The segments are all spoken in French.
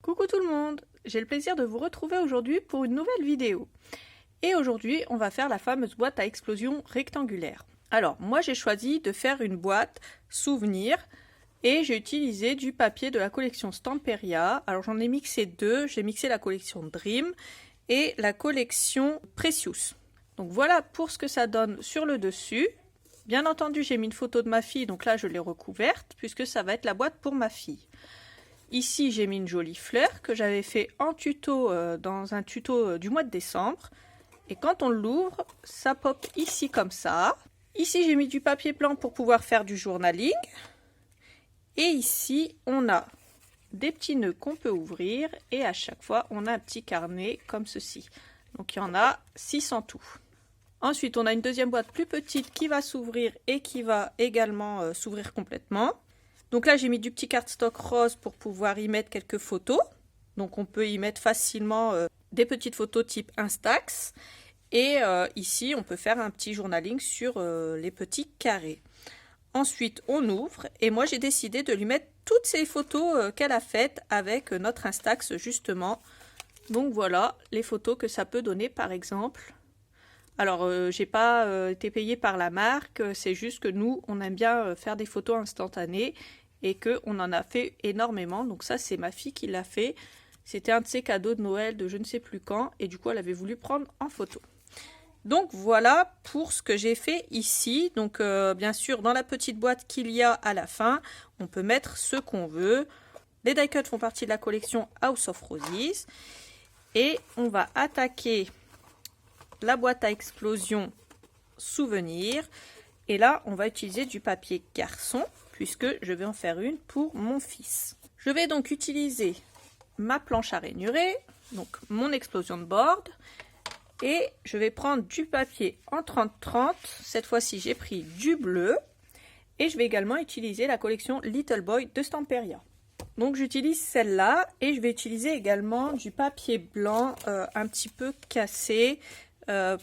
Coucou tout le monde, j'ai le plaisir de vous retrouver aujourd'hui pour une nouvelle vidéo. Et aujourd'hui, on va faire la fameuse boîte à explosion rectangulaire. Alors, moi j'ai choisi de faire une boîte souvenir et j'ai utilisé du papier de la collection Stamperia. Alors j'en ai mixé deux, j'ai mixé la collection Dream et la collection Precious. Donc voilà pour ce que ça donne sur le dessus. Bien entendu, j'ai mis une photo de ma fille, donc là je l'ai recouverte puisque ça va être la boîte pour ma fille. Ici, j'ai mis une jolie fleur que j'avais fait en tuto dans un tuto du mois de décembre. Et quand on l'ouvre, ça pop ici comme ça. Ici, j'ai mis du papier blanc pour pouvoir faire du journaling. Et ici, on a des petits nœuds qu'on peut ouvrir. Et à chaque fois, on a un petit carnet comme ceci. Donc, il y en a 6 en tout. Ensuite, on a une deuxième boîte plus petite qui va s'ouvrir et qui va également s'ouvrir complètement. Donc là, j'ai mis du petit cardstock rose pour pouvoir y mettre quelques photos. Donc on peut y mettre facilement des petites photos type Instax. Et ici, on peut faire un petit journaling sur les petits carrés. Ensuite, on ouvre. Et moi, j'ai décidé de lui mettre toutes ces photos qu'elle a faites avec notre Instax, justement. Donc voilà les photos que ça peut donner, par exemple. Alors, j'ai pas été payée par la marque, c'est juste que nous, on aime bien faire des photos instantanées et qu'on en a fait énormément. Donc ça, c'est ma fille qui l'a fait. C'était un de ses cadeaux de Noël de je ne sais plus quand et du coup, elle avait voulu prendre en photo. Donc voilà pour ce que j'ai fait ici. Donc bien sûr, dans la petite boîte qu'il y a à la fin, on peut mettre ce qu'on veut. Les die cuts font partie de la collection House of Roses. Et on va attaquer la boîte à explosion souvenir. Et là, on va utiliser du papier garçon puisque je vais en faire une pour mon fils. Je vais donc utiliser ma planche à ranurer, donc mon explosion de board. Et je vais prendre du papier en 30-30. Cette fois-ci, j'ai pris du bleu. Et je vais également utiliser la collection Little Boy de Stamperia. Donc j'utilise celle-là et je vais utiliser également du papier blanc un petit peu cassé.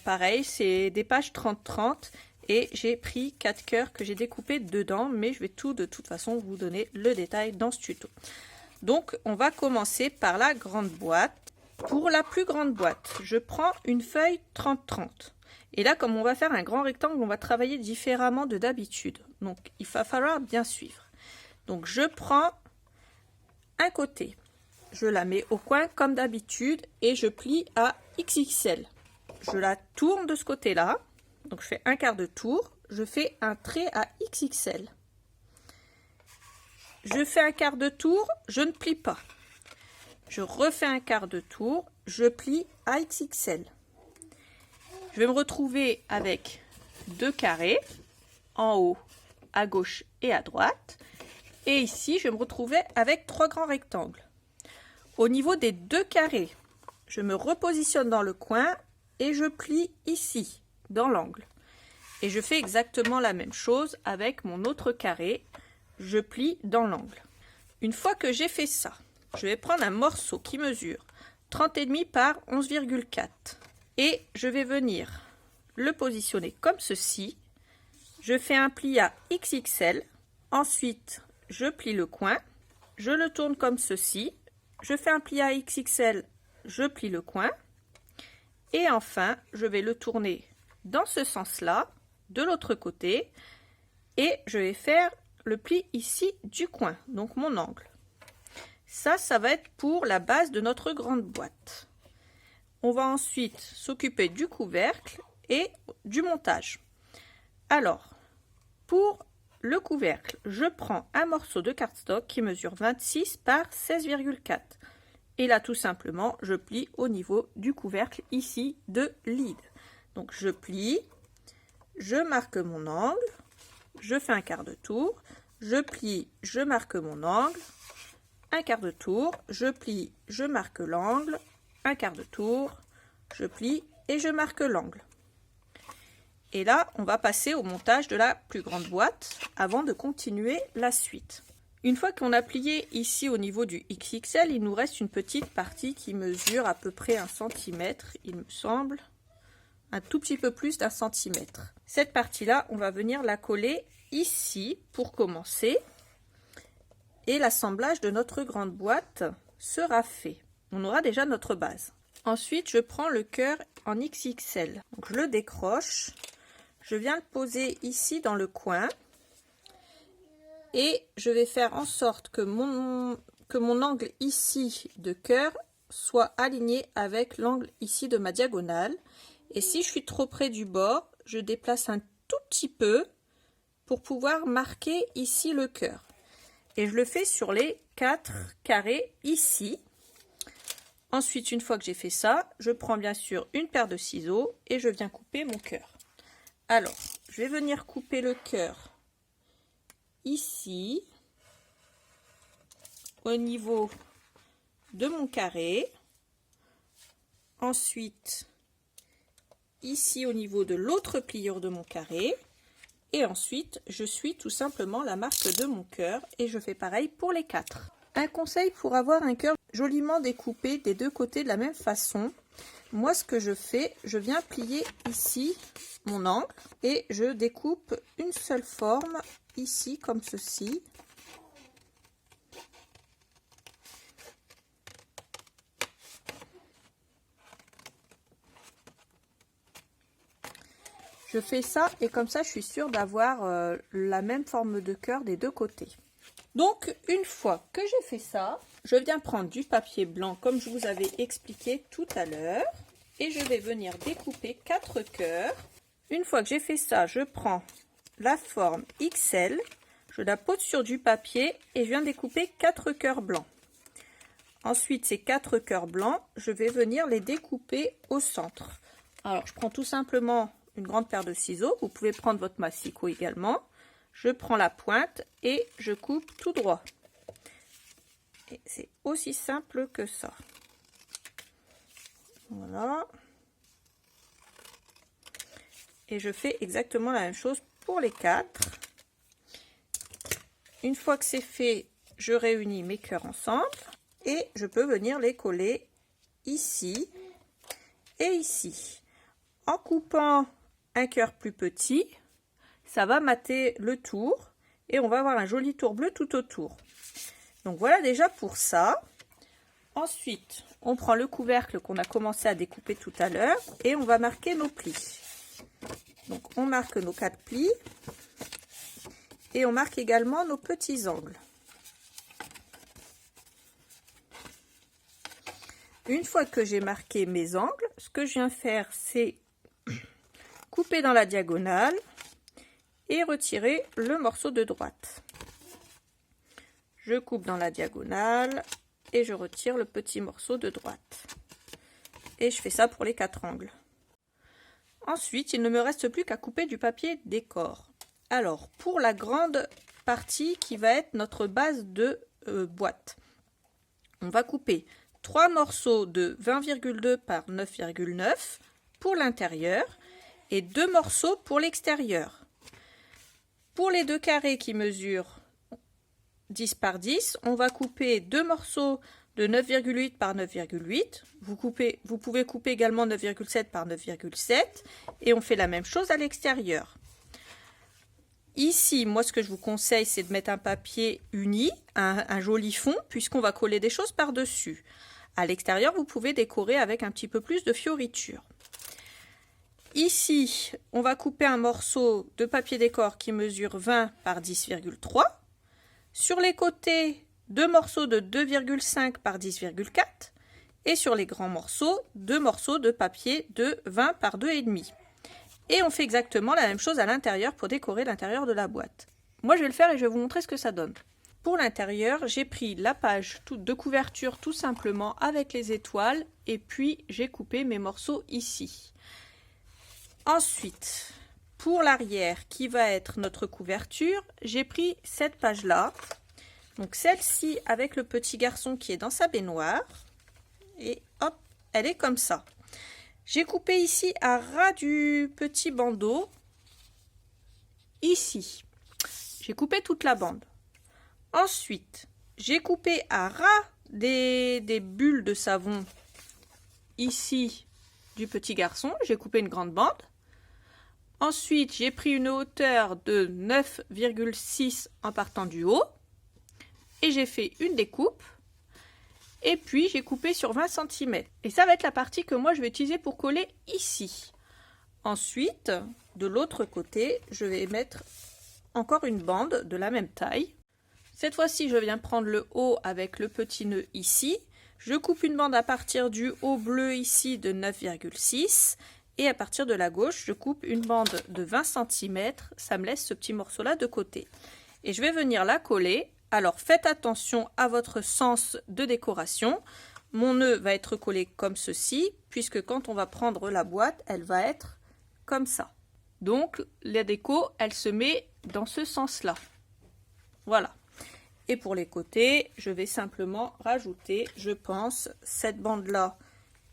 Pareil, c'est des pages 30-30 et j'ai pris 4 cœurs que j'ai découpés dedans, mais je vais tout de toute façon vous donner le détail dans ce tuto. Donc on va commencer par la grande boîte. Pour la plus grande boîte, je prends une feuille 30-30 et là, comme on va faire un grand rectangle, on va travailler différemment de d'habitude, donc il va falloir bien suivre. Donc je prends un côté, je la mets au coin comme d'habitude et je plie à XXL. Je la tourne de ce côté-là, donc je fais un quart de tour, je fais un trait à XXL. Je fais un quart de tour, je ne plie pas. Je refais un quart de tour, je plie à XXL. Je vais me retrouver avec deux carrés, en haut, à gauche et à droite. Et ici, je vais me retrouver avec 3 grands rectangles. Au niveau des deux carrés, je me repositionne dans le coin et je plie ici, dans l'angle. Et je fais exactement la même chose avec mon autre carré. Je plie dans l'angle. Une fois que j'ai fait ça, je vais prendre un morceau qui mesure 30,5 par 11,4. Et je vais venir le positionner comme ceci. Je fais un pli à XXL. Ensuite, je plie le coin. Je le tourne comme ceci. Je fais un pli à XXL. Je plie le coin. Et enfin, je vais le tourner dans ce sens-là, de l'autre côté. Et je vais faire le pli ici du coin, donc mon angle. Ça va être pour la base de notre grande boîte. On va ensuite s'occuper du couvercle et du montage. Alors, pour le couvercle, je prends un morceau de cardstock qui mesure 26 par 16,4. Et là, tout simplement, je plie au niveau du couvercle ici de lead. Donc, je plie, je marque mon angle, je fais un quart de tour, je plie, je marque mon angle, un quart de tour, je plie, je marque l'angle, un quart de tour, je plie et je marque l'angle. Et là, on va passer au montage de la plus grande boîte avant de continuer la suite. Une fois qu'on a plié ici au niveau du XXL, il nous reste une petite partie qui mesure à peu près 1 cm, il me semble, un tout petit peu plus d'1 cm. Cette partie-là, on va venir la coller ici pour commencer. Et l'assemblage de notre grande boîte sera fait. On aura déjà notre base. Ensuite, je prends le cœur en XXL. Donc, je le décroche. Je viens le poser ici dans le coin. Et je vais faire en sorte que mon angle ici de cœur soit aligné avec l'angle ici de ma diagonale. Et si je suis trop près du bord, je déplace un tout petit peu pour pouvoir marquer ici le cœur. Et je le fais sur les 4 carrés ici. Ensuite, une fois que j'ai fait ça, je prends bien sûr une paire de ciseaux et je viens couper mon cœur. Alors, je vais venir couper le cœur ici, au niveau de mon carré. Ensuite, ici au niveau de l'autre pliure de mon carré. Et ensuite, je suis tout simplement la marque de mon cœur et je fais pareil pour les 4. Un conseil pour avoir un cœur joliment découpé des deux côtés de la même façon. Moi, ce que je fais, je viens plier ici mon angle et je découpe une seule forme ici comme ceci. Je fais ça et comme ça, je suis sûre d'avoir la même forme de cœur des deux côtés. Donc, une fois que j'ai fait ça, je viens prendre du papier blanc comme je vous avais expliqué tout à l'heure. Et je vais venir découper 4 cœurs. Une fois que j'ai fait ça, je prends la forme XL. Je la pose sur du papier et je viens découper 4 cœurs blancs. Ensuite, ces 4 cœurs blancs, je vais venir les découper au centre. Alors, je prends tout simplement une grande paire de ciseaux. Vous pouvez prendre votre massicot également. Je prends la pointe et je coupe tout droit. Et c'est aussi simple que ça. Voilà. Et je fais exactement la même chose pour les 4. Une fois que c'est fait, je réunis mes cœurs ensemble et je peux venir les coller ici et ici. En coupant un cœur plus petit, ça va mater le tour et on va avoir un joli tour bleu tout autour. Donc voilà déjà pour ça. Ensuite, on prend le couvercle qu'on a commencé à découper tout à l'heure et on va marquer nos plis. Donc on marque nos 4 plis et on marque également nos petits angles. Une fois que j'ai marqué mes angles, ce que je viens faire, c'est couper dans la diagonale et retirer le morceau de droite. Je coupe dans la diagonale et je retire le petit morceau de droite. Et je fais ça pour les 4 angles. Ensuite, il ne me reste plus qu'à couper du papier décor. Alors, pour la grande partie qui va être notre base de boîte, on va couper 3 morceaux de 20,2 par 9,9 pour l'intérieur et 2 morceaux pour l'extérieur. Pour les 2 carrés qui mesurent 10 par 10, on va couper 2 morceaux de 9,8 par 9,8. Vous pouvez couper également 9,7 par 9,7 et on fait la même chose à l'extérieur. Ici, moi ce que je vous conseille, c'est de mettre un papier uni, un joli fond, puisqu'on va coller des choses par-dessus. À l'extérieur, vous pouvez décorer avec un petit peu plus de fioritures. Ici, on va couper un morceau de papier décor qui mesure 20 par 10,3. Sur les côtés, 2 morceaux de 2,5 par 10,4. Et sur les grands morceaux, 2 morceaux de papier de 20 par 2,5. Et on fait exactement la même chose à l'intérieur pour décorer l'intérieur de la boîte. Moi, je vais le faire et je vais vous montrer ce que ça donne. Pour l'intérieur, j'ai pris la page de couverture tout simplement avec les étoiles et puis j'ai coupé mes morceaux ici. Ensuite, pour l'arrière qui va être notre couverture, j'ai pris cette page-là. Donc celle-ci avec le petit garçon qui est dans sa baignoire. Et hop, elle est comme ça. J'ai coupé ici à ras du petit bandeau. Ici, j'ai coupé toute la bande. Ensuite, j'ai coupé à ras des bulles de savon ici du petit garçon. J'ai coupé une grande bande. Ensuite, j'ai pris une hauteur de 9,6 en partant du haut. Et j'ai fait une découpe. et puis j'ai coupé sur 20 cm. Et ça va être la partie que moi je vais utiliser pour coller ici. Ensuite, de l'autre côté, je vais mettre encore une bande de la même taille. Cette fois-ci, je viens prendre le haut avec le petit nœud ici. Je coupe une bande à partir du haut bleu ici de 9,6 et à partir de la gauche, je coupe une bande de 20 cm. Ça me laisse ce petit morceau-là de côté. Et je vais venir la coller. Alors faites attention à votre sens de décoration. Mon nœud va être collé comme ceci, puisque quand on va prendre la boîte, elle va être comme ça. Donc la déco, elle se met dans ce sens-là. Voilà. Et pour les côtés, je vais simplement rajouter, je pense, cette bande-là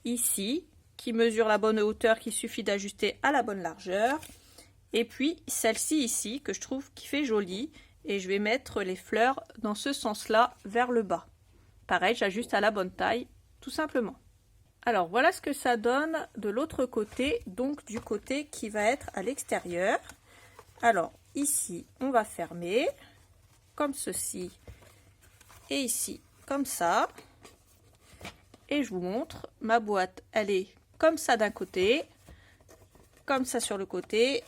ici, qui mesure la bonne hauteur, qu'il suffit d'ajuster à la bonne largeur. Et puis celle-ci ici, que je trouve qui fait jolie. Et je vais mettre les fleurs dans ce sens-là, vers le bas. Pareil, j'ajuste à la bonne taille, tout simplement. Alors, voilà ce que ça donne de l'autre côté, donc du côté qui va être à l'extérieur. Alors, ici, on va fermer, comme ceci, et ici, comme ça. Et je vous montre, ma boîte, elle est comme ça d'un côté, comme ça sur le côté.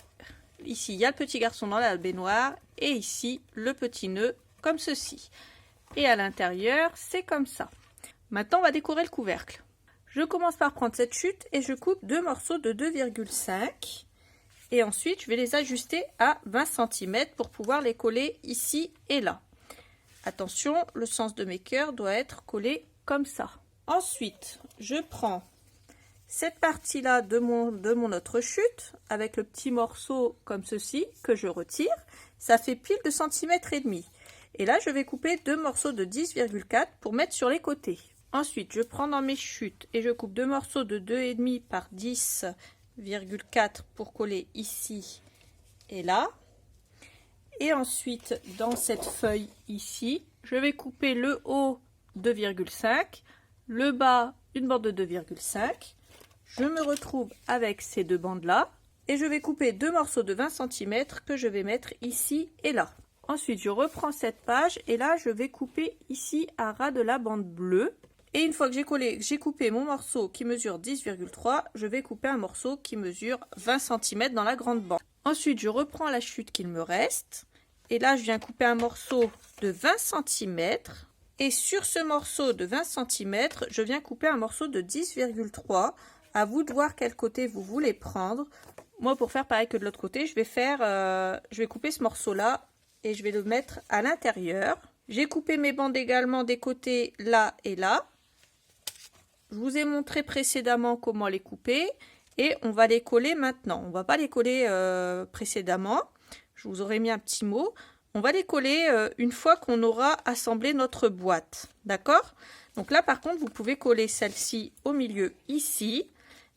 Ici, il y a le petit garçon dans la baignoire, et ici, le petit nœud, comme ceci. Et à l'intérieur, c'est comme ça. Maintenant, on va décorer le couvercle. Je commence par prendre cette chute et je coupe deux morceaux de 2,5. Et ensuite, je vais les ajuster à 20 cm pour pouvoir les coller ici et là. Attention, le sens de mes cœurs doit être collé comme ça. Ensuite, je prends cette partie-là de mon autre chute avec le petit morceau comme ceci que je retire. Ça fait pile 2,5 cm. Et là, je vais couper deux morceaux de 10,4 pour mettre sur les côtés. Ensuite, je prends dans mes chutes et je coupe deux morceaux de 2,5 par 10,4 pour coller ici et là. Et ensuite, dans cette feuille ici, je vais couper le haut 2,5, le bas une bande de 2,5. Je me retrouve avec ces deux bandes-là et je vais couper deux morceaux de 20 cm que je vais mettre ici et là. Ensuite, je reprends cette page et là, je vais couper ici à ras de la bande bleue. Et une fois que j'ai coupé mon morceau qui mesure 10,3, je vais couper un morceau qui mesure 20 cm dans la grande bande. Ensuite, je reprends la chute qu'il me reste. Et là, je viens couper un morceau de 20 cm. Et sur ce morceau de 20 cm, je viens couper un morceau de 10,3. À vous de voir quel côté vous voulez prendre. Moi, pour faire pareil que de l'autre côté, je vais couper ce morceau-là et je vais le mettre à l'intérieur. J'ai coupé mes bandes également des côtés là et là. Je vous ai montré précédemment comment les couper et on va les coller maintenant. On ne va pas les coller précédemment. Je vous aurais mis un petit mot. On va les coller une fois qu'on aura assemblé notre boîte. D'accord? Donc là, par contre, vous pouvez coller celle-ci au milieu ici.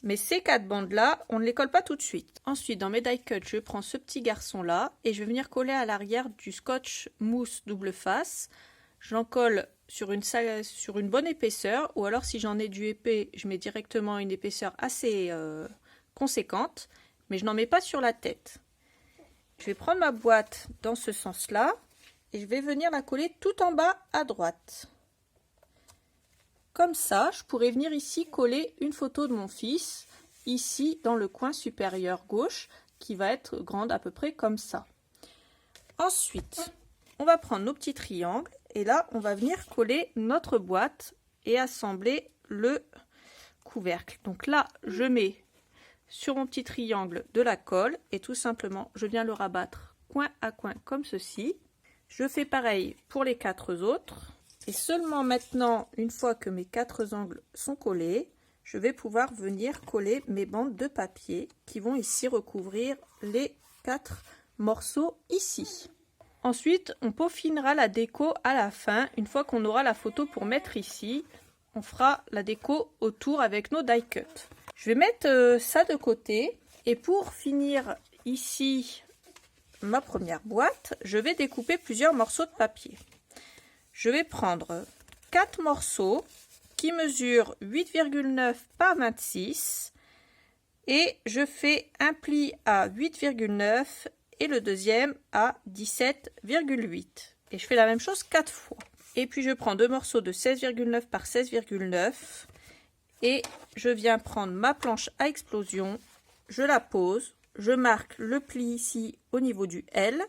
Mais ces quatre bandes-là, on ne les colle pas tout de suite. Ensuite, dans mes die cut, je prends ce petit garçon-là et je vais venir coller à l'arrière du scotch mousse double face. J'en colle sur une bonne épaisseur, ou alors si j'en ai du épais, je mets directement une épaisseur assez conséquente, mais je n'en mets pas sur la tête. Je vais prendre ma boîte dans ce sens-là et je vais venir la coller tout en bas à droite. Comme ça, je pourrais venir ici coller une photo de mon fils, ici dans le coin supérieur gauche, qui va être grande à peu près comme ça. Ensuite, on va prendre nos petits triangles et là, on va venir coller notre boîte et assembler le couvercle. Donc là, je mets sur mon petit triangle de la colle et tout simplement, je viens le rabattre coin à coin comme ceci. Je fais pareil pour les quatre autres. Et seulement maintenant, une fois que mes quatre angles sont collés, je vais pouvoir venir coller mes bandes de papier qui vont ici recouvrir les quatre morceaux ici. Ensuite, on peaufinera la déco à la fin. Une fois qu'on aura la photo pour mettre ici, on fera la déco autour avec nos die cut. Je vais mettre ça de côté. Et pour finir ici ma première boîte, je vais découper plusieurs morceaux de papier. Je vais prendre 4 morceaux qui mesurent 8,9 par 26 et je fais un pli à 8,9 et le deuxième à 17,8 et je fais la même chose 4 fois. Et puis je prends deux morceaux de 16,9 par 16,9 et je viens prendre ma planche à explosion, je la pose, je marque le pli ici au niveau du L,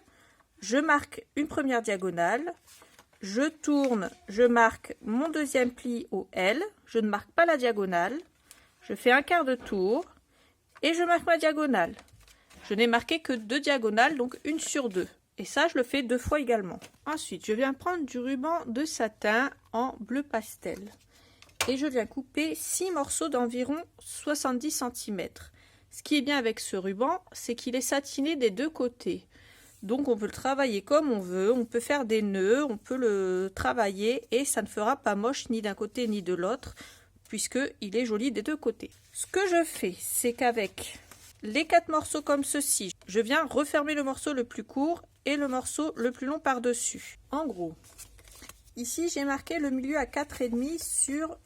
je marque une première diagonale, je tourne, je marque mon deuxième pli au L, je ne marque pas la diagonale, je fais un quart de tour et je marque ma diagonale. Je n'ai marqué que 2 diagonales, donc une sur 2. Et ça, je le fais 2 fois également. Ensuite, je viens prendre du ruban de satin en bleu pastel. Et je viens couper 6 morceaux d'environ 70 cm. Ce qui est bien avec ce ruban, c'est qu'il est satiné des deux côtés. Donc on peut le travailler comme on veut, on peut faire des nœuds, on peut le travailler et ça ne fera pas moche ni d'un côté ni de l'autre, puisqu'il est joli des deux côtés. Ce que je fais, c'est qu'avec les 4 morceaux comme ceci, je viens refermer le morceau le plus court et le morceau le plus long par-dessus. En gros, ici j'ai marqué le milieu à 4,5 sur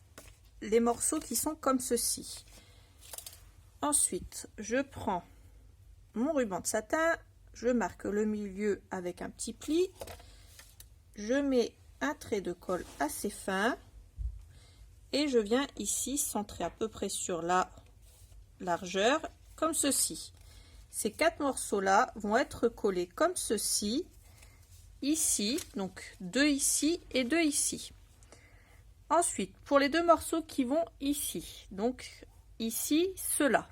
les morceaux qui sont comme ceci. Ensuite, je prends mon ruban de satin, je marque le milieu avec un petit pli, je mets un trait de colle assez fin et je viens ici centrer à peu près sur la largeur comme ceci. Ces 4 morceaux là vont être collés comme ceci, ici, donc 2 ici et 2 ici. Ensuite, pour les 2 morceaux qui vont ici, donc ici, ceux-là.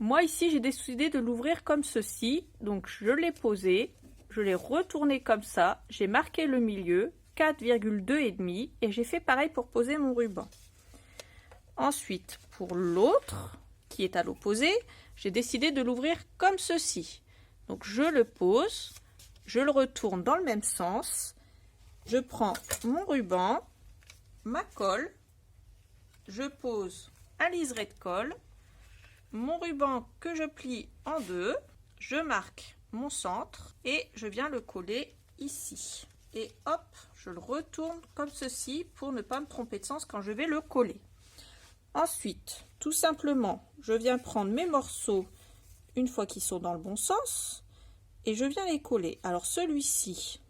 Moi ici j'ai décidé de l'ouvrir comme ceci, donc je l'ai posé, je l'ai retourné comme ça, j'ai marqué le milieu, 4,2 et demi, et j'ai fait pareil pour poser mon ruban. Ensuite, pour l'autre, qui est à l'opposé, j'ai décidé de l'ouvrir comme ceci. Donc je le pose, je le retourne dans le même sens, je prends mon ruban, ma colle, je pose un liseré de colle, mon ruban que je plie en deux, je marque mon centre et je viens le coller ici. Et hop, je le retourne comme ceci pour ne pas me tromper de sens quand je vais le coller. Ensuite, tout simplement, je viens prendre mes morceaux une fois qu'ils sont dans le bon sens et je viens les coller. Alors celui-ci,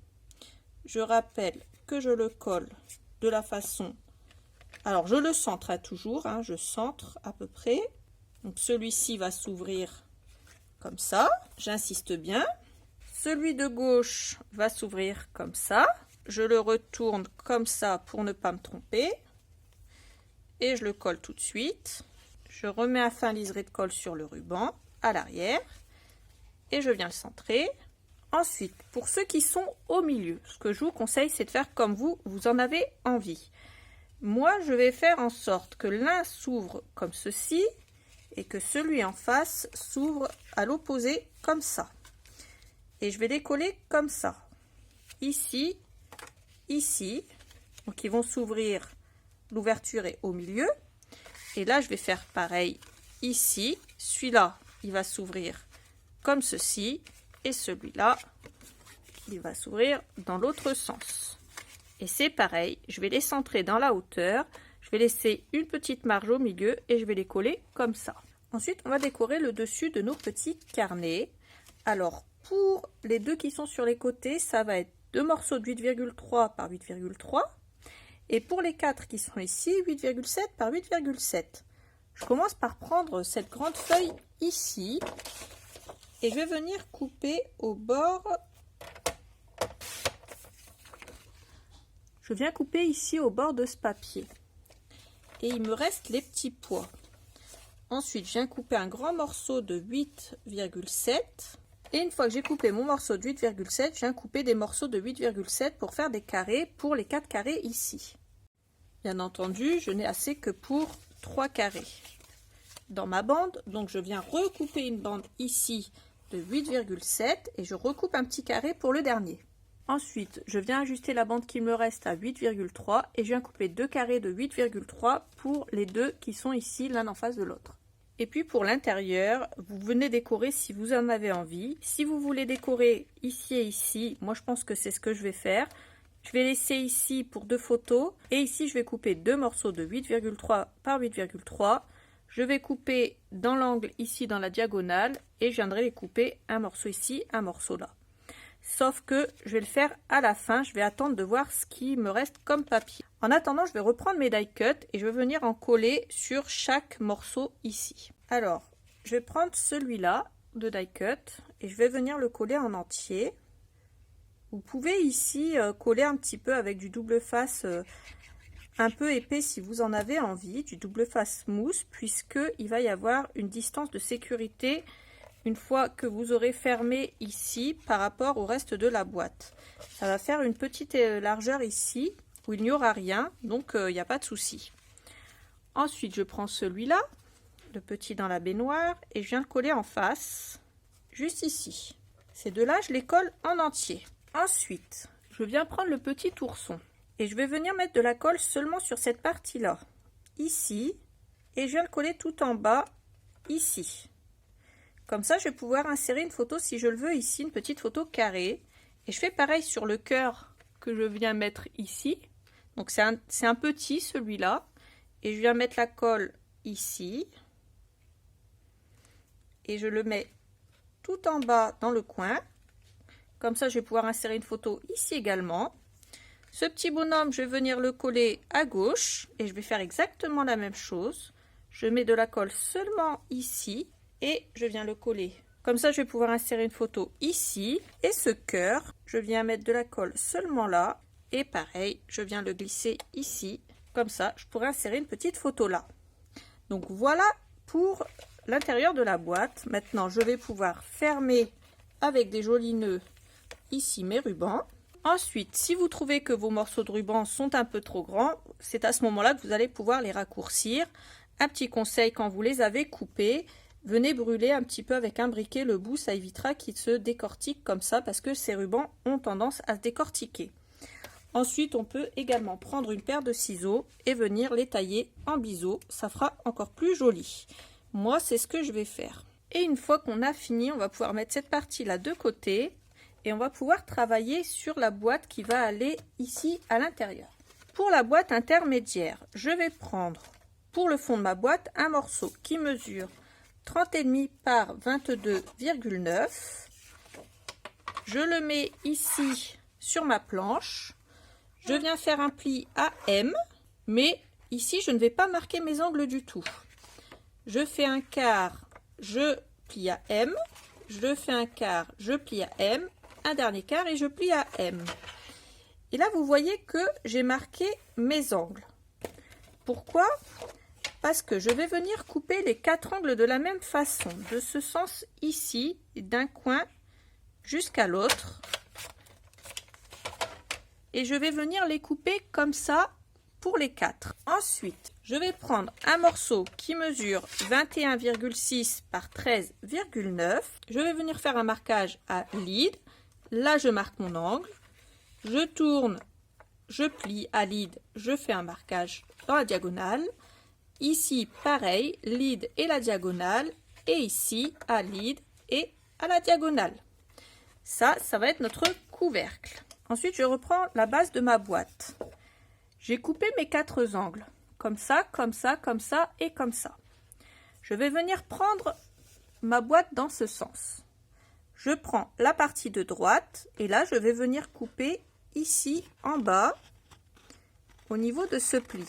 je rappelle que je le colle de la façon... Alors je le centre toujours, hein, je centre à peu près. Donc celui-ci va s'ouvrir comme ça, j'insiste bien. Celui de gauche va s'ouvrir comme ça. Je le retourne comme ça pour ne pas me tromper. Et je le colle tout de suite. Je remets un fin liseré de colle sur le ruban à l'arrière. Et je viens le centrer. Ensuite, pour ceux qui sont au milieu, ce que je vous conseille, c'est de faire comme vous en avez envie. Moi, je vais faire en sorte que l'un s'ouvre comme ceci et que celui en face s'ouvre à l'opposé comme ça. Et je vais les coller comme ça. Ici, ici. Donc ils vont s'ouvrir, l'ouverture est au milieu. Et là, je vais faire pareil ici. Celui-là, il va s'ouvrir comme ceci. Et celui-là, il va s'ouvrir dans l'autre sens. Et c'est pareil, je vais les centrer dans la hauteur. Je vais laisser une petite marge au milieu et je vais les coller comme ça. Ensuite, on va décorer le dessus de nos petits carnets. Alors, pour les deux qui sont sur les côtés, ça va être 2 morceaux de 8,3 par 8,3. Et pour les 4 qui sont ici, 8,7 par 8,7. Je commence par prendre cette grande feuille ici. Et je vais venir couper au bord. Je viens couper ici au bord de ce papier. Et il me reste les petits pois. Ensuite, je viens couper un grand morceau de 8,7. Et une fois que j'ai coupé mon morceau de 8,7, je viens couper des morceaux de 8,7 pour faire des carrés pour les 4 carrés ici. Bien entendu, je n'ai assez que pour 3 carrés dans ma bande. Donc, je viens recouper une bande ici de 8,7 et je recoupe un petit carré pour le dernier. Ensuite, je viens ajuster la bande qui me reste à 8,3 et je viens couper 2 carrés de 8,3 pour les deux qui sont ici l'un en face de l'autre. Et puis pour l'intérieur, vous venez décorer si vous en avez envie. Si vous voulez décorer ici et ici, moi je pense que c'est ce que je vais faire. Je vais laisser ici pour 2 photos et ici je vais couper 2 morceaux de 8,3 par 8,3. Je vais couper dans l'angle ici dans la diagonale et je viendrai les couper un morceau ici, un morceau là. sauf que je vais le faire à la fin. Je vais attendre de voir ce qui me reste comme papier. En attendant, je vais reprendre mes die cut et je vais venir en coller sur chaque morceau ici. Alors, je vais prendre celui-là de die cut et je vais venir le coller en entier. Vous pouvez ici coller un petit peu avec du double face un peu épais si vous en avez envie, du double face mousse, puisque il va y avoir une distance de sécurité une fois que vous aurez fermé ici par rapport au reste de la boîte. Ça va faire une petite largeur ici où il n'y aura rien, donc il n'y a pas de souci. Ensuite, je prends celui-là, le petit dans la baignoire, et je viens le coller en face, juste ici. Ces deux-là, je les colle en entier. Ensuite, je viens prendre le petit ourson et je vais venir mettre de la colle seulement sur cette partie-là, ici, et je viens le coller tout en bas, ici. Comme ça, je vais pouvoir insérer une photo si je le veux ici, une petite photo carrée. Et je fais pareil sur le cœur que je viens mettre ici. Donc c'est un petit celui-là. Et je viens mettre la colle ici. Et je le mets tout en bas dans le coin. Comme ça, je vais pouvoir insérer une photo ici également. Ce petit bonhomme, je vais venir le coller à gauche. Et je vais faire exactement la même chose. Je mets de la colle seulement ici. Et je viens le coller. Comme ça, je vais pouvoir insérer une photo ici. Et ce cœur, je viens mettre de la colle seulement là. Et pareil, je viens le glisser ici. Comme ça, je pourrais insérer une petite photo là. Donc voilà pour l'intérieur de la boîte. Maintenant, je vais pouvoir fermer avec des jolis nœuds ici mes rubans. Ensuite, si vous trouvez que vos morceaux de ruban sont un peu trop grands, c'est à ce moment-là que vous allez pouvoir les raccourcir. Un petit conseil, quand vous les avez coupés, venez brûler un petit peu avec un briquet le bout, ça évitera qu'il se décortique comme ça parce que ces rubans ont tendance à se décortiquer. Ensuite, on peut également prendre une paire de ciseaux et venir les tailler en biseau, ça fera encore plus joli. Moi, c'est ce que je vais faire. Et une fois qu'on a fini, on va pouvoir mettre cette partie-là de côté et on va pouvoir travailler sur la boîte qui va aller ici à l'intérieur. Pour la boîte intermédiaire, je vais prendre pour le fond de ma boîte un morceau qui mesure 30,5 par 22,9. Je le mets ici sur ma planche. Je viens faire un pli à M, mais ici je ne vais pas marquer mes angles du tout. Je fais un quart, je plie à M. Je fais un quart, je plie à M. Un dernier quart et je plie à M. Et là vous voyez que j'ai marqué mes angles. Pourquoi ? Parce que je vais venir couper les 4 angles de la même façon, de ce sens ici, d'un coin jusqu'à l'autre. Et je vais venir les couper comme ça pour les 4. Ensuite, je vais prendre un morceau qui mesure 21,6 par 13,9. Je vais venir faire un marquage à lead. Là, je marque mon angle. Je tourne, je plie à lead, je fais un marquage dans la diagonale. Ici, pareil, lead et la diagonale. Et ici, à lead et à la diagonale. Ça va être notre couvercle. Ensuite, je reprends la base de ma boîte. J'ai coupé mes 4 angles. Comme ça, comme ça, comme ça et comme ça. Je vais venir prendre ma boîte dans ce sens. Je prends la partie de droite et là, je vais venir couper ici en bas au niveau de ce pli.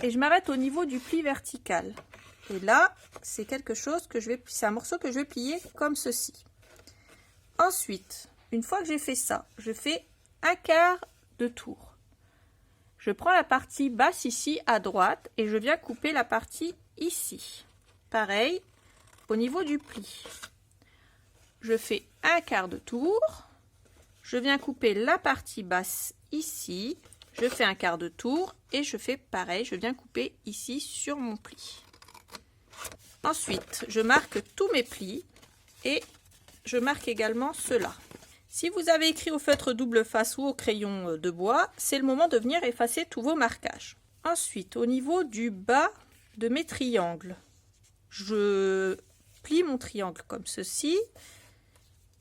Et je m'arrête au niveau du pli vertical. Et là, c'est un morceau que je vais plier comme ceci. Ensuite, une fois que j'ai fait ça, je fais un quart de tour. Je prends la partie basse ici à droite et je viens couper la partie ici. Pareil, au niveau du pli. Je fais un quart de tour. Je viens couper la partie basse ici. Je fais un quart de tour et je fais pareil, je viens couper ici sur mon pli. Ensuite, je marque tous mes plis et je marque également ceux-là. Si vous avez écrit au feutre double face ou au crayon de bois, c'est le moment de venir effacer tous vos marquages. Ensuite, au niveau du bas de mes triangles, je plie mon triangle comme ceci.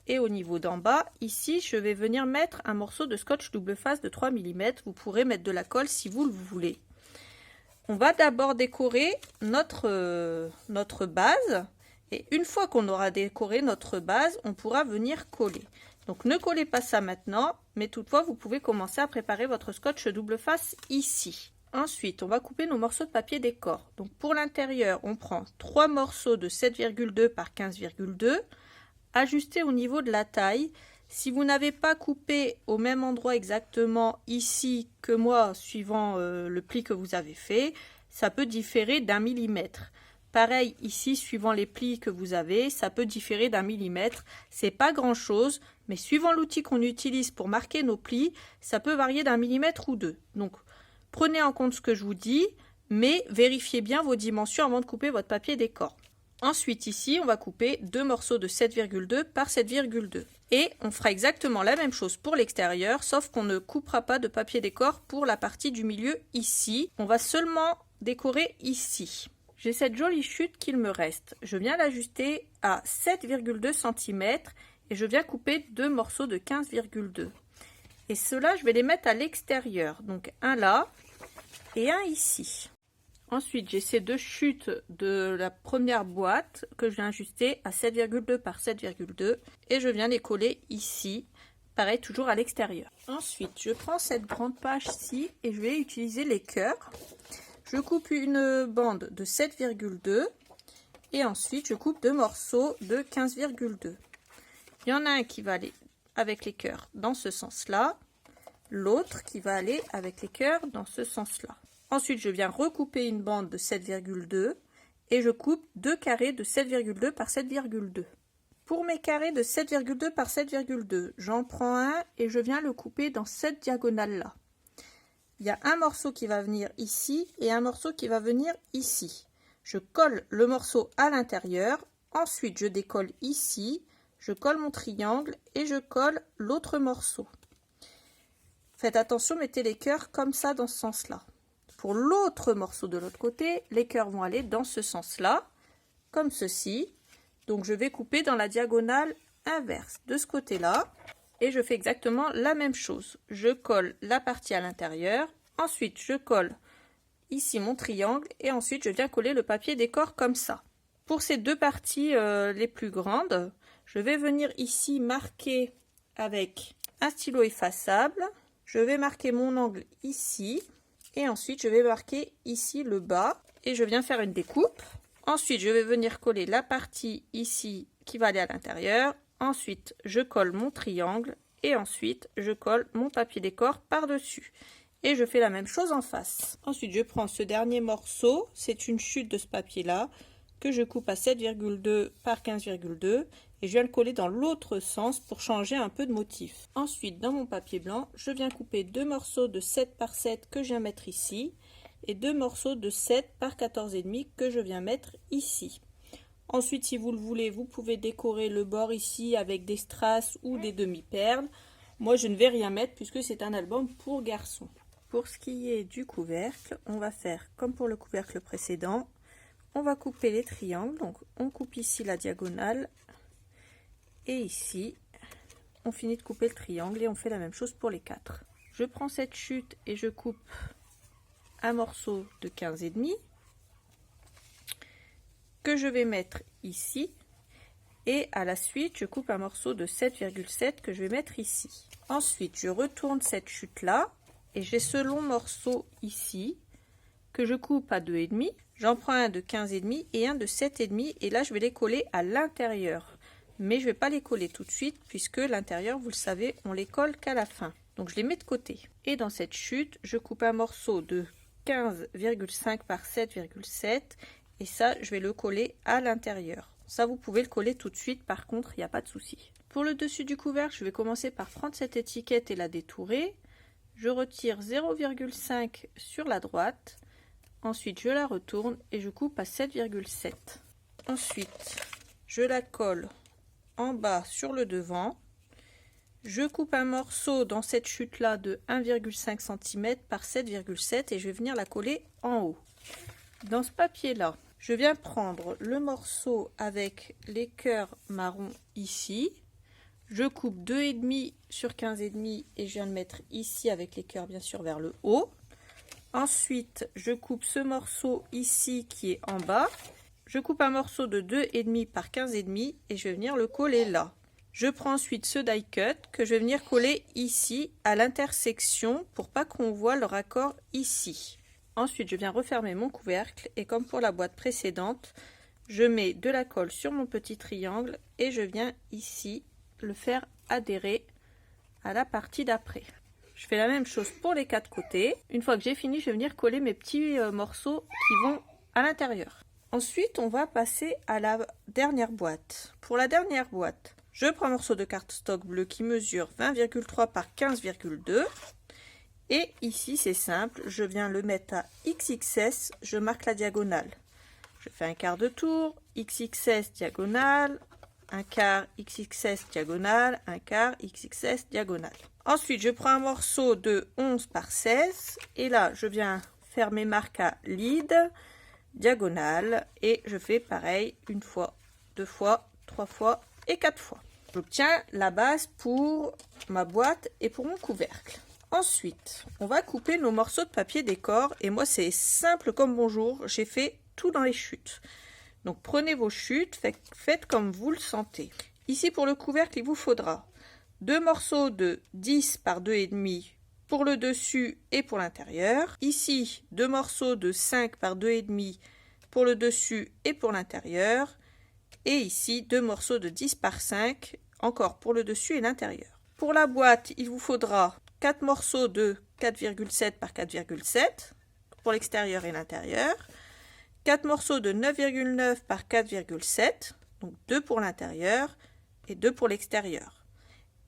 Et au niveau d'en bas, ici, je vais venir mettre un morceau de scotch double face de 3 mm. Vous pourrez mettre de la colle si vous le voulez. On va d'abord décorer notre base. Et une fois qu'on aura décoré notre base, on pourra venir coller. Donc ne collez pas ça maintenant, mais toutefois vous pouvez commencer à préparer votre scotch double face ici. Ensuite, on va couper nos morceaux de papier décor. Donc pour l'intérieur, on prend 3 morceaux de 7,2 par 15,2, ajustés au niveau de la taille. Si vous n'avez pas coupé au même endroit exactement ici que moi, suivant le pli que vous avez fait, ça peut différer d'1 millimètre. Pareil ici, suivant les plis que vous avez, ça peut différer d'1 millimètre. C'est pas grand chose, mais suivant l'outil qu'on utilise pour marquer nos plis, ça peut varier d'1 millimètre ou deux. Donc prenez en compte ce que je vous dis, mais vérifiez bien vos dimensions avant de couper votre papier décor. Ensuite ici, on va couper 2 morceaux de 7,2 par 7,2. Et on fera exactement la même chose pour l'extérieur, sauf qu'on ne coupera pas de papier décor pour la partie du milieu ici. On va seulement décorer ici. J'ai cette jolie chute qu'il me reste. Je viens l'ajuster à 7,2 cm et je viens couper 2 morceaux de 15,2. Et ceux-là, je vais les mettre à l'extérieur. Donc un là et un ici. Ensuite, j'ai ces deux chutes de la première boîte que je viens ajuster à 7,2 par 7,2 et je viens les coller ici. Pareil, toujours à l'extérieur. Ensuite, je prends cette grande page-ci et je vais utiliser les cœurs. Je coupe une bande de 7,2 et ensuite je coupe 2 morceaux de 15,2. Il y en a un qui va aller avec les cœurs dans ce sens-là, l'autre qui va aller avec les cœurs dans ce sens-là. Ensuite, je viens recouper une bande de 7,2 et je coupe 2 carrés de 7,2 par 7,2. Pour mes carrés de 7,2 par 7,2, j'en prends un et je viens le couper dans cette diagonale-là. Il y a un morceau qui va venir ici et un morceau qui va venir ici. Je colle le morceau à l'intérieur, ensuite je décolle ici, je colle mon triangle et je colle l'autre morceau. Faites attention, mettez les cœurs comme ça dans ce sens-là. Pour l'autre morceau de l'autre côté, les cœurs vont aller dans ce sens-là, comme ceci. Donc je vais couper dans la diagonale inverse de ce côté-là. Et je fais exactement la même chose. Je colle la partie à l'intérieur. Ensuite, je colle ici mon triangle. Et ensuite, je viens coller le papier décor comme ça. Pour ces deux parties les plus grandes, je vais venir ici marquer avec un stylo effaçable. Je vais marquer mon angle ici. Et ensuite, je vais marquer ici le bas. Et je viens faire une découpe. Ensuite, je vais venir coller la partie ici qui va aller à l'intérieur. Ensuite, je colle mon triangle et ensuite, je colle mon papier décor par-dessus. Et je fais la même chose en face. Ensuite, je prends ce dernier morceau, c'est une chute de ce papier-là, que je coupe à 7,2 par 15,2 et je viens le coller dans l'autre sens pour changer un peu de motif. Ensuite, dans mon papier blanc, je viens couper 2 morceaux de 7 par 7 que je viens mettre ici et 2 morceaux de 7 par 14,5 que je viens mettre ici. Ensuite, si vous le voulez, vous pouvez décorer le bord ici avec des strass ou des demi-perles. Moi, je ne vais rien mettre puisque c'est un album pour garçons. Pour ce qui est du couvercle, on va faire comme pour le couvercle précédent. On va couper les triangles. Donc, on coupe ici la diagonale. Et ici, on finit de couper le triangle et on fait la même chose pour les 4. Je prends cette chute et je coupe un morceau de 15,5. Que je vais mettre ici et à la suite je coupe un morceau de 7,7 que je vais mettre ici. Ensuite je retourne cette chute là et j'ai ce long morceau ici que je coupe à 2,5. J'en prends un de 15,5 et un de 7,5 et là je vais les coller à l'intérieur. Mais je ne vais pas les coller tout de suite puisque l'intérieur, vous le savez, on les colle qu'à la fin. Donc je les mets de côté. Et dans cette chute, je coupe un morceau de 15,5 par 7,7 et ça, je vais le coller à l'intérieur. Ça, vous pouvez le coller tout de suite, par contre, il n'y a pas de souci. Pour le dessus du couvercle, je vais commencer par prendre cette étiquette et la détourer. Je retire 0,5 sur la droite. Ensuite, je la retourne et je coupe à 7,7. Ensuite, je la colle en bas sur le devant. Je coupe un morceau dans cette chute-là de 1,5 cm par 7,7 et je vais venir la coller en haut. Dans ce papier-là, je viens prendre le morceau avec les cœurs marron ici. Je coupe 2,5 sur 15,5 et je viens le mettre ici avec les cœurs bien sûr vers le haut. Ensuite, je coupe ce morceau ici qui est en bas je coupe un morceau de 2,5 par 15,5 et je vais venir le coller là. Je prends ensuite ce die cut que je vais venir coller ici à l'intersection pour pas qu'on voit le raccord ici. Ensuite, je viens refermer mon couvercle et comme pour la boîte précédente, je mets de la colle sur mon petit triangle et je viens ici le faire adhérer à la partie d'après. Je fais la même chose pour les 4 côtés. Une fois que j'ai fini, je vais venir coller mes petits morceaux qui vont à l'intérieur. Ensuite, on va passer à la dernière boîte. Pour la dernière boîte, je prends un morceau de cardstock bleu qui mesure 20,3 par 15,2. Et ici, c'est simple, je viens le mettre à XXS, je marque la diagonale. Je fais un quart de tour, XXS diagonale, un quart XXS diagonale, un quart XXS diagonale. Ensuite, je prends un morceau de 11 par 16 et là, je viens faire mes marques à lead, diagonale et je fais pareil une fois, 2 fois, 3 fois et 4 fois. J'obtiens la base pour ma boîte et pour mon couvercle. Ensuite, on va couper nos morceaux de papier décor et moi c'est simple comme bonjour, j'ai fait tout dans les chutes. Donc prenez vos chutes, faites comme vous le sentez. Ici pour le couvercle, il vous faudra 2 morceaux de 10 par 2,5 pour le dessus et pour l'intérieur. Ici, 2 morceaux de 5 par 2,5 pour le dessus et pour l'intérieur. Et ici, 2 morceaux de 10 par 5, encore pour le dessus et l'intérieur. Pour la boîte, il vous faudra 4 morceaux de 4,7 par 4,7 pour l'extérieur et l'intérieur. 4 morceaux de 9,9 par 4,7, donc 2 pour l'intérieur et 2 pour l'extérieur.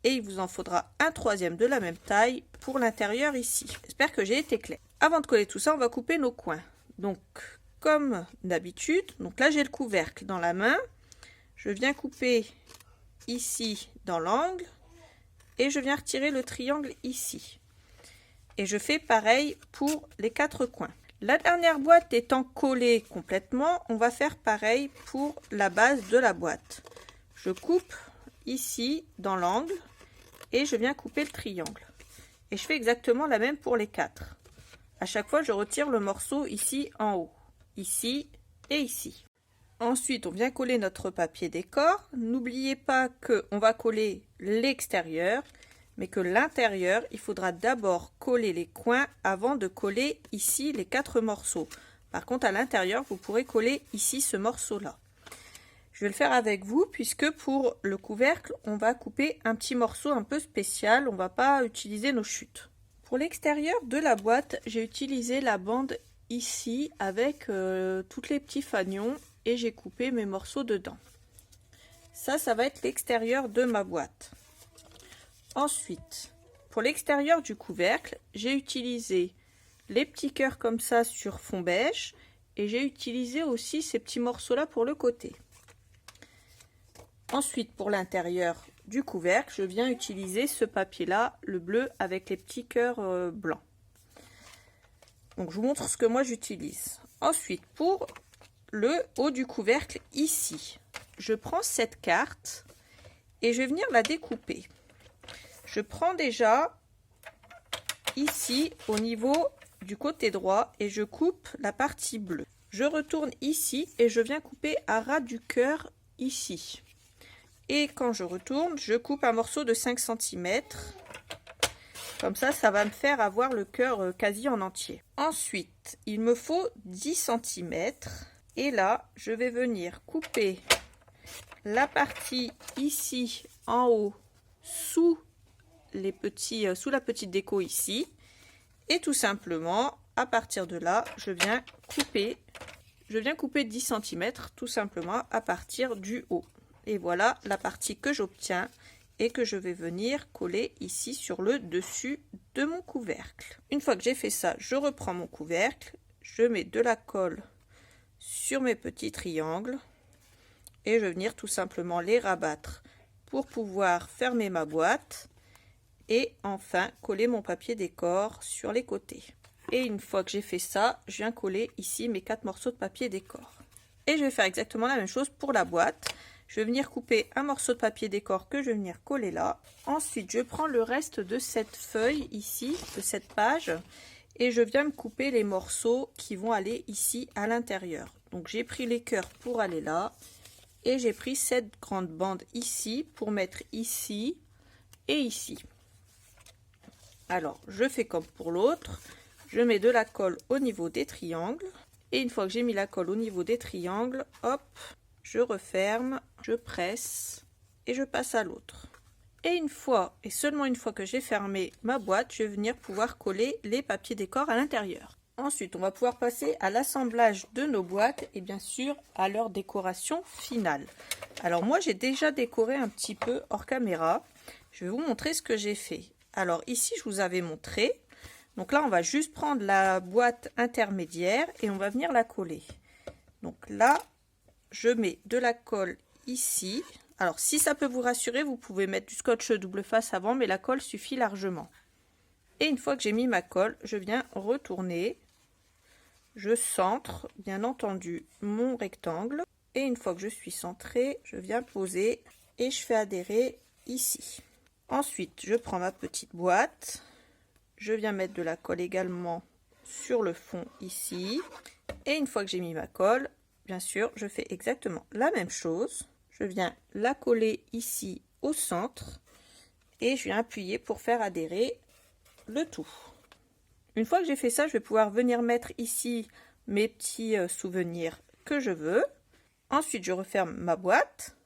Et il vous en faudra un troisième de la même taille pour l'intérieur ici. J'espère que j'ai été clair. Avant de coller tout ça, on va couper nos coins. Donc, comme d'habitude, donc là j'ai le couvercle dans la main. Je viens couper ici dans l'angle et je viens retirer le triangle ici. Et je fais pareil pour les 4 coins. La dernière boîte étant collée complètement, on va faire pareil pour la base de la boîte. Je coupe ici dans l'angle et je viens couper le triangle. Et je fais exactement la même pour les 4. À chaque fois, je retire le morceau ici en haut, ici et ici. Ensuite, on vient coller notre papier décor. N'oubliez pas qu'on va coller l'extérieur, mais que l'intérieur, il faudra d'abord coller les coins avant de coller ici les 4 morceaux. Par contre, à l'intérieur, vous pourrez coller ici ce morceau-là. Je vais le faire avec vous puisque pour le couvercle, on va couper un petit morceau un peu spécial. On ne va pas utiliser nos chutes. Pour l'extérieur de la boîte, j'ai utilisé la bande ici avec tous les petits fanions et j'ai coupé mes morceaux dedans. Ça va être l'extérieur de ma boîte. Ensuite, pour l'extérieur du couvercle, j'ai utilisé les petits cœurs comme ça sur fond beige et j'ai utilisé aussi ces petits morceaux là pour le côté. Ensuite, pour l'intérieur du couvercle, je viens utiliser ce papier là, le bleu avec les petits cœurs blancs. Donc je vous montre ce que moi j'utilise. Ensuite, pour le haut du couvercle ici, je prends cette carte et je vais venir la découper. Je prends déjà ici au niveau du côté droit et je coupe la partie bleue. Je retourne ici et je viens couper à ras du cœur ici. Et quand je retourne, je coupe un morceau de 5 cm. Comme ça va me faire avoir le cœur quasi en entier. Ensuite, il me faut 10 cm. Et là, je vais venir couper la partie ici en haut sous la petite déco ici. Et tout simplement, à partir de là, je viens couper 10 cm tout simplement à partir du haut. Et voilà la partie que j'obtiens et que je vais venir coller ici sur le dessus de mon couvercle. Une fois que j'ai fait ça, je reprends mon couvercle, je mets de la colle sur mes petits triangles et je vais venir tout simplement les rabattre pour pouvoir fermer ma boîte et enfin coller mon papier décor sur les côtés. Et une fois que j'ai fait ça, je viens coller ici mes 4 morceaux de papier décor. Et je vais faire exactement la même chose pour la boîte. Je vais venir couper un morceau de papier décor que je vais venir coller là. Ensuite, je prends le reste de cette feuille ici, de cette page, et je viens me couper les morceaux qui vont aller ici à l'intérieur. Donc j'ai pris les cœurs pour aller là et j'ai pris cette grande bande ici pour mettre ici et ici. Alors je fais comme pour l'autre, je mets de la colle au niveau des triangles et une fois que j'ai mis la colle au niveau des triangles, hop, je referme, je presse et je passe à l'autre. Et une fois, et seulement une fois que j'ai fermé ma boîte, je vais venir pouvoir coller les papiers décor à l'intérieur. Ensuite, on va pouvoir passer à l'assemblage de nos boîtes et bien sûr à leur décoration finale. Alors moi, j'ai déjà décoré un petit peu hors caméra. Je vais vous montrer ce que j'ai fait. Alors ici, je vous avais montré. Donc là, on va juste prendre la boîte intermédiaire et on va venir la coller. Donc là, je mets de la colle ici. Alors, si ça peut vous rassurer, vous pouvez mettre du scotch double face avant, mais la colle suffit largement. Et une fois que j'ai mis ma colle, je viens retourner. Je centre, bien entendu, mon rectangle. Et une fois que je suis centrée, je viens poser et je fais adhérer ici. Ensuite, je prends ma petite boîte. Je viens mettre de la colle également sur le fond ici. Et une fois que j'ai mis ma colle, bien sûr, je fais exactement la même chose. Je viens la coller ici au centre et je viens appuyer pour faire adhérer le tout. Une fois que j'ai fait ça, je vais pouvoir venir mettre ici mes petits souvenirs que je veux. Ensuite, je referme ma boîte.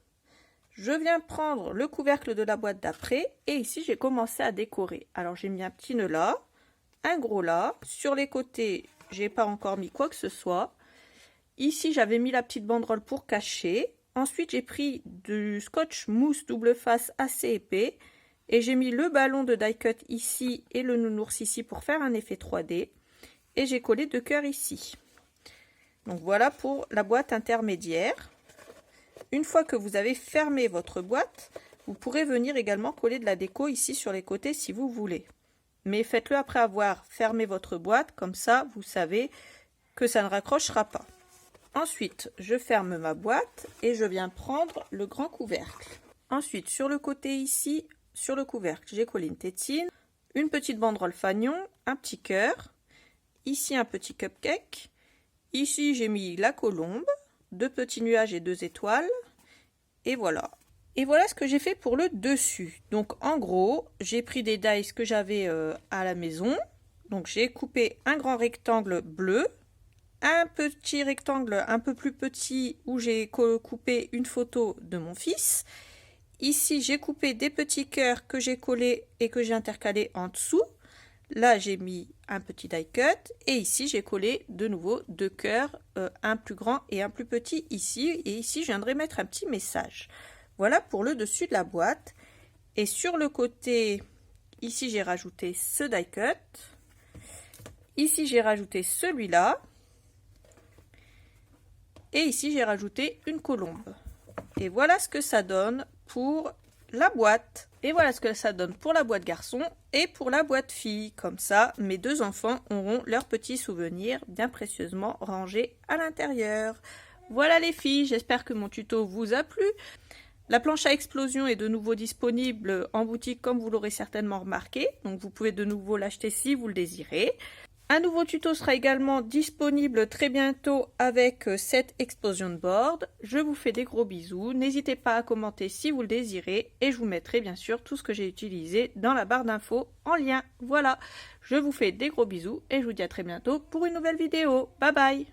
Je viens prendre le couvercle de la boîte d'après et ici, j'ai commencé à décorer. Alors, j'ai mis un petit nœud là, un gros là. Sur les côtés, j'ai pas encore mis quoi que ce soit. Ici, j'avais mis la petite banderole pour cacher. Ensuite, j'ai pris du scotch mousse double face assez épais et j'ai mis le ballon de die cut ici et le nounours ici pour faire un effet 3D. Et j'ai collé 2 cœurs ici. Donc voilà pour la boîte intermédiaire. Une fois que vous avez fermé votre boîte, vous pourrez venir également coller de la déco ici sur les côtés si vous voulez. Mais faites-le après avoir fermé votre boîte, comme ça vous savez que ça ne raccrochera pas. Ensuite, je ferme ma boîte et je viens prendre le grand couvercle. Ensuite, sur le côté ici, sur le couvercle, j'ai collé une tétine, une petite banderole fanion, un petit cœur, ici un petit cupcake, ici j'ai mis la colombe, 2 petits nuages et 2 étoiles, et voilà. Et voilà ce que j'ai fait pour le dessus. Donc en gros, j'ai pris des dies que j'avais à la maison, donc j'ai coupé un grand rectangle bleu, un petit rectangle un peu plus petit où j'ai coupé une photo de mon fils. Ici, j'ai coupé des petits cœurs que j'ai collés et que j'ai intercalés en dessous. Là, j'ai mis un petit die cut et ici, j'ai collé de nouveau 2 cœurs, un plus grand et un plus petit ici. Et ici, je viendrai mettre un petit message. Voilà pour le dessus de la boîte. Et sur le côté, ici, j'ai rajouté ce die cut. Ici, j'ai rajouté celui-là. Et ici, j'ai rajouté une colombe. Et voilà ce que ça donne pour la boîte. Et voilà ce que ça donne pour la boîte garçon et pour la boîte fille. Comme ça, mes 2 enfants auront leurs petits souvenirs bien précieusement rangés à l'intérieur. Voilà les filles, j'espère que mon tuto vous a plu. La planche à explosion est de nouveau disponible en boutique comme vous l'aurez certainement remarqué. Donc vous pouvez de nouveau l'acheter si vous le désirez. Un nouveau tuto sera également disponible très bientôt avec cette explosion de board. Je vous fais des gros bisous. N'hésitez pas à commenter si vous le désirez. Et je vous mettrai bien sûr tout ce que j'ai utilisé dans la barre d'infos en lien. Voilà, je vous fais des gros bisous et je vous dis à très bientôt pour une nouvelle vidéo. Bye bye!